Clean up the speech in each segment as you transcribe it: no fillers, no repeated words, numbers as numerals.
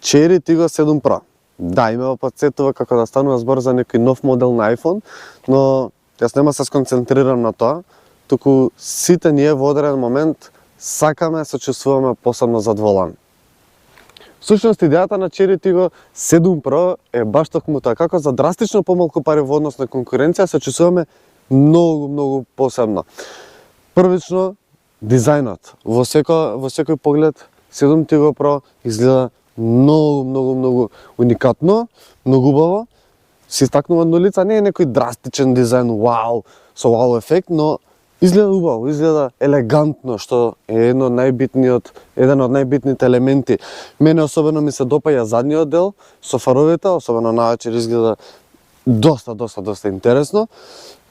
Cherry Tiggo 7 Pro. Да, ме подсетува како да станува збор за некој нов модел на iPhone, но јас нема се сконцентрирам на тоа, туку сите ние во одреден момент сакаме, се чувствуваме посебно задоволени. Всушност, идејата на Cherry Tiggo 7 Pro е баш токму тоа, како за драстично помалку пари во однос на конкуренција се чувствуваме многу посебно. Првично, дизајнот. Во секој поглед 7 Tiggo Pro изгледа многу уникатно, многу убаво. Се истакнува на лица, не е некој драстичен дизајн, вау, со вау ефект, но изгледа убаво, изгледа елегантно, што е еден од најбитните елементи. Мене особено ми се допаѓа задниот дел со фаровите, особено навечер изгледа доста интересно.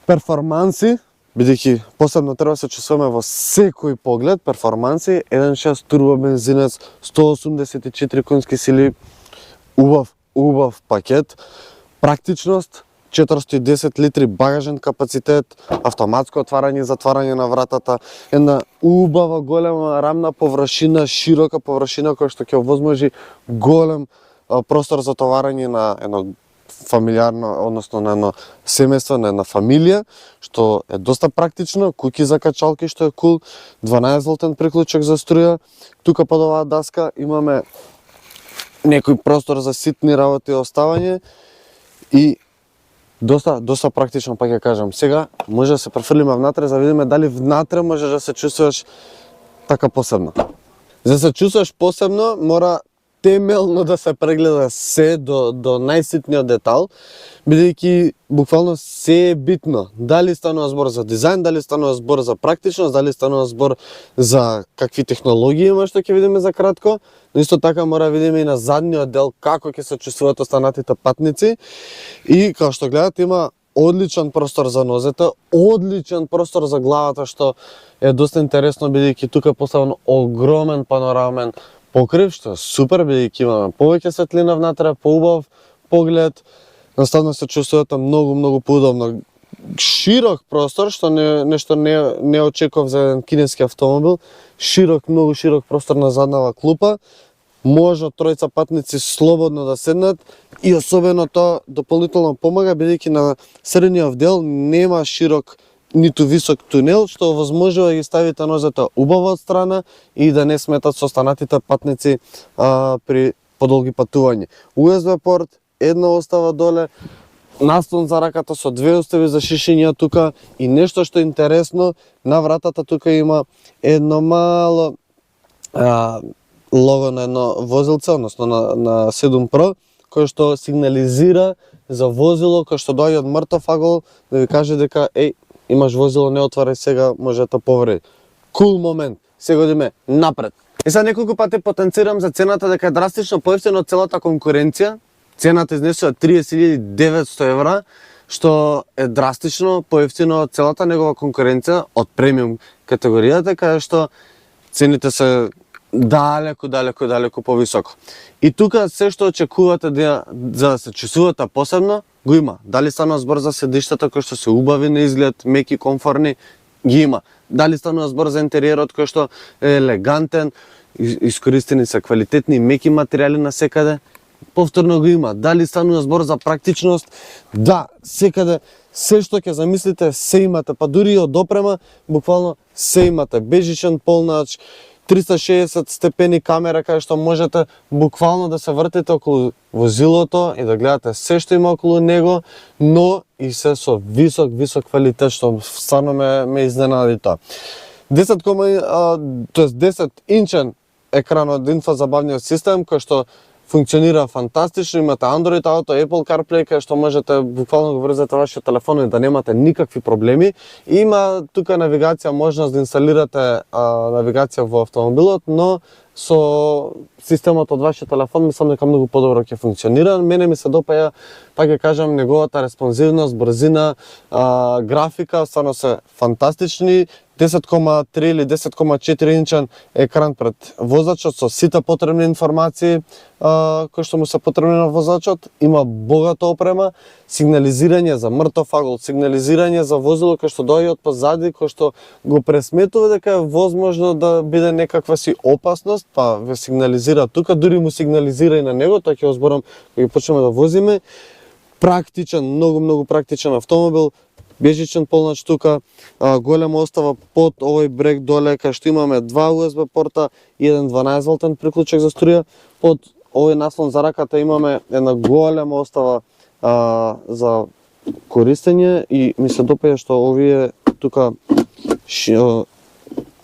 Перформанси, бидејќи посебно треба да се чувствуваме во секој поглед, перформанси, 1.6 турбо бензинец, 184 конски сили, убав пакет, практичност, 410 литри багажен капацитет, автоматско отварање и затварање на вратата, една убава голема рамна површина, широка површина која што ќе овозможи голем простор за товарење на едно фамилиарно, односно на едно семејство, на една фамилија, што е доста практично, куќи за качалки што е кул, 12 волтен приклучок за струја. Тука под оваа даска имаме некој простор за ситни работи и оставање и доста практично, пак ја кажам. Сега може да се префрлиме внатре за да видиме дали внатре може да се чувствуваш така посебно. За да се чувствуваш посебно, мора темелно да се прегледа се до најситниот детал, бидејќи буквално се е битно. Дали станува збор за дизајн, дали станува збор за практичност, дали станува збор за какви технологии има, што ќе видиме за кратко, но исто така мора да видиме и на задниот дел како ќе се чувствуваат останатите патници. И како што гледате има одличен простор за нозете, одличен простор за главата, што е доста интересно бидејќи тука е поставен огромен панорамен покрив, што е супер, бидејќи имаме повеќе светлина внатре, поубав поглед, наставно се чувствувате многу поудобно. Широк простор, што нешто не очекував за еден кинески автомобил, многу широк простор на заднава клупа, може тројца патници слободно да седнат и особено тоа дополнително помага, бидејќи на средниот дел нема широк ниту висок тунел, што овозможува да ги ставите нозете убаво од страна и да не сметат со останатите патници при подолги патувања. USB порт, една остава доле, настон за раката со две остави за шишиња тука и нешто што е интересно, на вратата тука има едно мало лого на едно возилце, односно на 7 Pro, кој што сигнализира за возило кој што доаѓа од мртов агол да ви каже дека имаш возило, не отварај сега, може да те повреди. Кул момент, сега одиме напред. И сега неколку пати потенцирам за цената дека е драстично поевтино од целата конкуренција. Цената изнесува 30.900 евра, што е драстично поевтино од целата негова конкуренција од премиум категоријата, каде што цените се далеку повисоко. И тука се што очекувате за да се чувствувате посебно, го има. Дали станува збор за седиштата кои што се убави на изглед, меки, комфорни, ги има. Дали станува збор за интериерот кој што е елегантен, искористени се квалитетни меки материјали на секаде, повторно го има. Дали станува збор за практичност, да, секаде, се што ќе замислите, се имате, па дури и од опрема, буквално се имате. Бежичен полнач, 360 степени камера кај што можете буквално да се вртите околу возилото и да гледате се што има околу него, но и се со висок квалитет, што стварно ме изненади тоа. 10 инчен екран од инфозабавниот систем кој што функционира фантастично, имате Android Auto, Apple CarPlay, кај што можете буквално го врзете вашиот телефон и да немате никакви проблеми. Има тука навигација, можност да инсталирате навигација во автомобилот, но со системот од вашиот телефон мислам дека многу подобро ќе функционира. Мене ми се допаѓа, пак ќе кажам, неговата респонзивност, брзина, графика, стварно се фантастични. 10.3 или 10.4 инчен екран пред возачот со сите потребни информации кои што му се потребни на возачот, има богата опрема, сигнализирање за мртов агол, сигнализирање за возило кој што доаѓа од позади, кој што го пресметува дека е возможно да биде некаква си опасност, па ве сигнализира тука, дури му сигнализира и на него, тоа ќе го зборам кога ќе почнеме да возиме. Практичен, многу практичен автомобил, бежичен полнач тука, голема остава под овој брек доле, кај што имаме два USB порта и еден 12-волтен приклучок за струја. Под овој наслон за раката имаме една голема остава за користење и ми се допаѓа што овие тука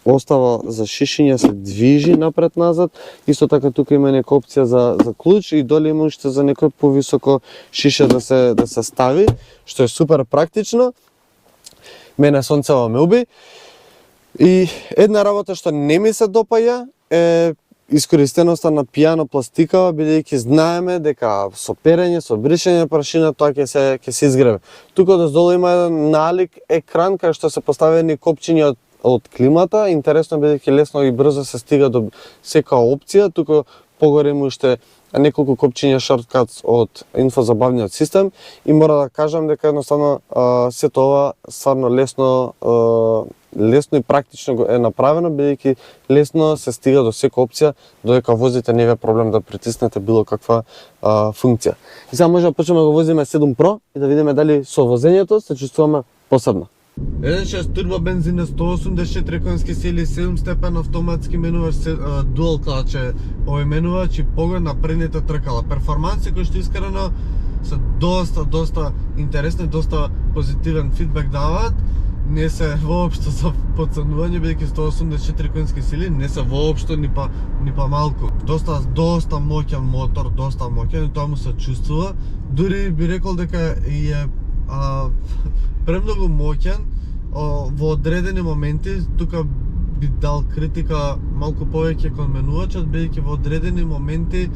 остава за шишење се движи напред-назад. Исто така тука има нека опција за клуч и доле има уште за некој повисоко шише да се стави, што е супер практично. Мене сонцева ме уби. И една работа што не ми се допаѓа е искористеноста на пијано-пластикава, бидејќи знаеме дека со перење, со бришење прашина тоа ќе се изгребе. Тука доздолу има еден налик екран кај што се поставени копчиња од климата. Интересно бидејќи лесно и брзо се стига до секоја опција. Тука погоре има уште неколку копчиња шорткатс од инфозабавниот систем и мора да кажам дека едноставно сето ова стварно лесно и практично е направено, бидејќи лесно се стига до секоја опција, додека возите не е проблем да притиснете било каква функција. И сега може да почнеме да го возиме 7 Pro и да видиме дали со возењето се чувствуваме посебно. 1.6 турбо бензин на 184 конски сили, 7 степен автоматски менувач, дуал клач е овој менувач и погон на предните тркала. Перформанси кои што искрено се доста интересни, доста позитивен фидбек даваат. Не се воопшто за подценување, бидејќи 184 конски сили не се воопшто ни па малку. Доста моќен мотор, доста моќен и тоа му се чувствува. Дури би рекол дека е премногу моќен во одредени моменти. Тука би дал критика малку повеќе кон менувачот, бидејќи во одредени моменти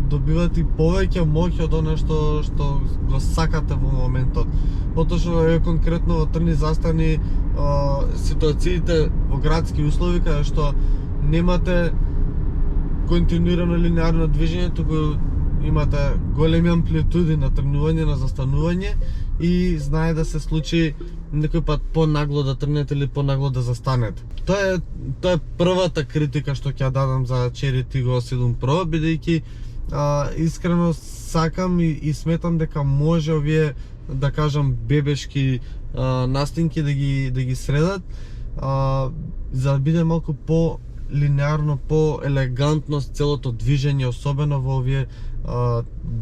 добивате повеќе моќ од она што го сакате во моментот. Поточно е конкретно во трни застани ситуациите во градски услови каде што немате континуирано линеарно движење, туку имате големи амплитуди на тргнување, на застанување и знае да се случи некој пат понагло да тргнете или понагло да застанете. Тоа е првата критика што ќе ја дадам за Chery Tiggo 7 Pro, бидејќи искрено сакам и сметам дека може овие, да кажам, бебешки настинки да ги средат, за да биде малку по-линеарно, по-елегантно целото движење, особено во овие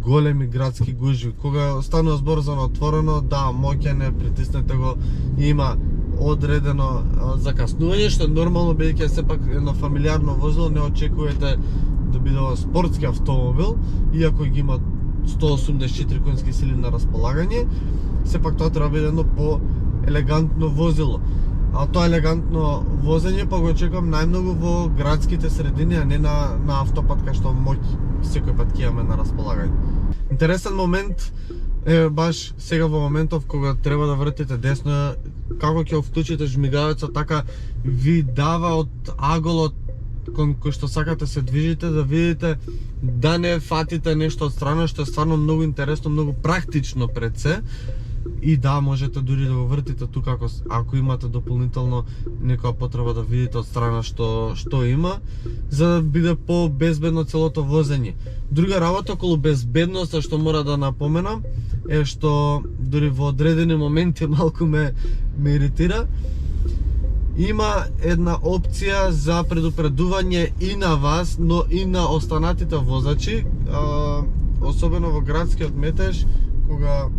големи градски гужви. Кога станува збор за отворено, да, моќен е, притиснете го, има одредено закаснување, што е нормално, бидејќи сепак едно фамилиарно возило, не очекувате да биде спортски автомобил, иако ги има 184 конски сили на располагање, сепак тоа треба да биде едно по-елегантно возило. А тоа елегантно возење па го очекувам најмногу во градските средини, а не на автопат кај што моќ секој пат ќе имаме на располагање. Интересен момент е баш сега во моментов кога треба да вртите десно, како ќе вклучите жмигавецот, така ви дава од аголот кон кој што сакате се движите, да видите да не фатите нешто од страна, што е стварно многу интересно, многу практично пред се. И да, можете дури да го вртите тука ако имате дополнително некоја потреба да видите од страна што има, за да биде по-безбедно целото возење. Друга работа околу безбедноста што мора да напоменам е што дури во одредени моменти малку ме иритира. Има една опција за предупредување и на вас, но и на останатите возачи, особено во градскиот метеж, кога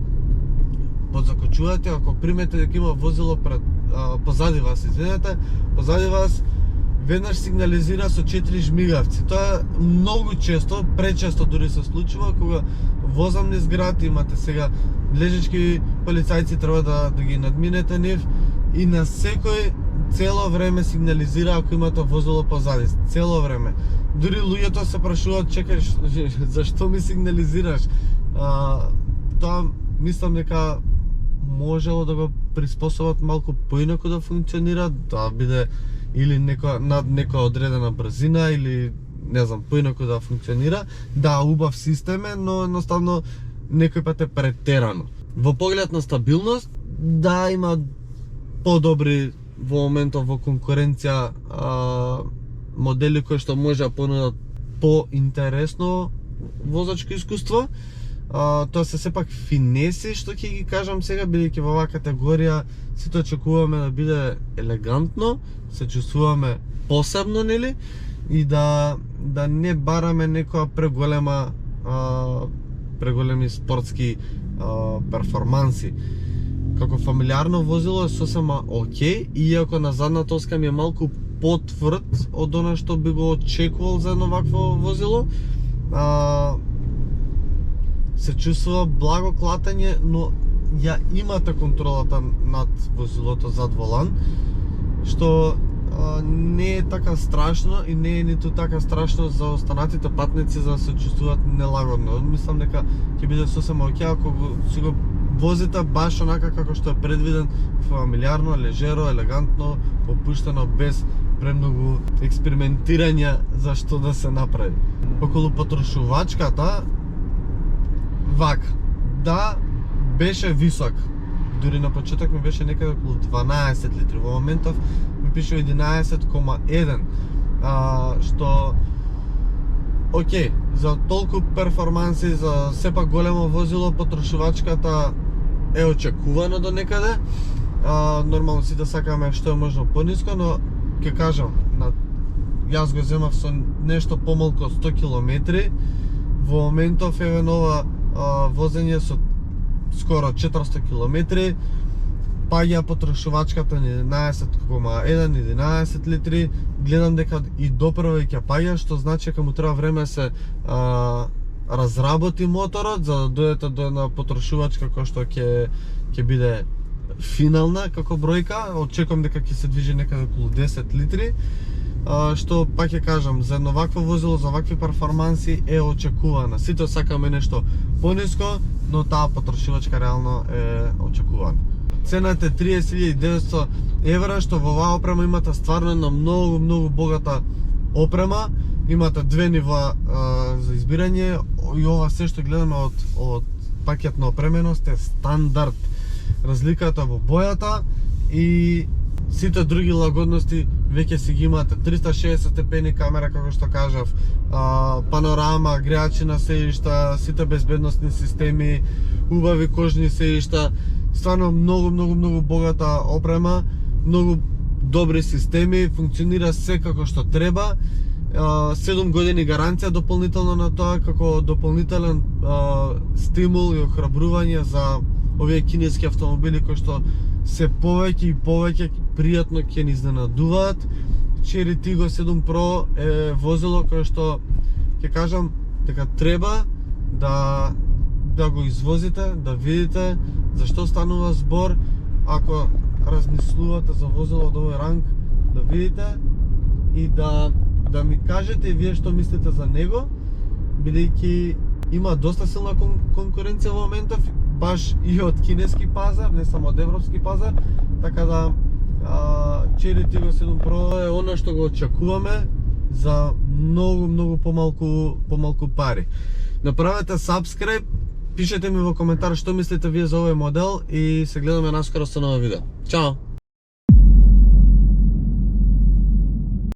подзакочувате, ако примете дека има возило позади вас, позади вас веднаш сигнализира со 4 жмигавци. Тоа многу често, пречесто дури се случува кога возам низ град, имате сега лежачки полицајци, треба да ги надминете нив и на секој цело време сигнализира ако имате возило позади, цело време. Дури луѓето се прашуваат, чекај, зашто ми сигнализираш? Тоа мислам дека можело да го приспособат малку поинаку да функционира, да биде или над некоја одредена брзина или не знам, поинаку да функционира. Да, убав систем е, но едноставно некој пат е претерано. Во поглед на стабилност, да, има подобри во моментов во конкуренција модели кои што може да понудат поинтересно возачко искуство. Тоа се сепак финеси што ќе ги кажам сега, бидејќи во оваа категорија сите очекуваме да биде елегантно, се чувствуваме посебно, нели? И да не бараме некоја преголеми спортски перформанси. Како фамилиарно возило е сосема окей, иако на задната оска ми е малку потврд од она што би го очекувал за едно вакво возило. Се чувствува благо клатење, но ја имате контролата над возилото зад волан, што не е така страшно и не е ниту така страшно за останатите патници за да се чувствуваат нелагодно. Мислам дека ќе биде сосема окей ако си го возите баш онака како што е предвиден, фамилиарно, лежеро, елегантно, опуштено, без премногу експериментирање за што да се направи. Околу потрошувачката, да, беше висок. Дури на почеток ми беше некаде околу 12 литри. Во моментов ми пише 11,1. Што окей, за толку перформанси, за сепак големо возило, потрошувачката е очекувано до некаде. Нормално си да сакаме што е можно пониско, но ќе кажам, јас го земав со нешто помалку од 100 километри. Во моментов е нова возење со скоро 400 километри, паѓа потрошувачката на 11,1-11 литри, гледам дека и допрва ќе паѓа, што значи дека му треба време се разработи моторот за да дојдете до една потрошувачка која што ќе биде финална како бројка. Очекувам дека ќе се движи некаде околу 10 литри, што пак ќе кажам, за едно вакво возило, за вакви перформанси е очекувана. Сите сакаме нешто пониско, но таа потрошувачка реално е очекувана. Цената е 30.900 евра, што во оваа опрема имате стварно една многу богата опрема. Имате две нива за избирање и ова се што гледаме од пакетна опременост е стандард. Разликата во бојата и сите други лагодности веќе си ги имате. 360 степени камера, како што кажав, панорама, греачи на сеишта, сите безбедносни системи, убави кожни сеишта. Стварно многу богата опрема, многу добри системи, функционира се како што треба. 7 години гаранција дополнително на тоа, како дополнителен стимул и охрабрување за овие кинески автомобили кои што се повеќе и повеќе пријатно ќе ни изненадуваат. Cherry Tiggo 7 Pro е возило кое што ќе кажам дека треба да го извозите, да видите зашто станува збор. Ако размислувате за возило од овој ранг, да видите и да ми кажете вие што мислите за него, бидејќи има доста силна конкуренција во моментов, баш и од кинески пазар, не само од европски пазар, така да Cherry Tiggo 7 Pro е она што го очекуваме за многу помалку пари. Направете subscribe, пишете ми во коментар што мислите вие за овој модел и се гледаме наскоро со ново видео. Чао!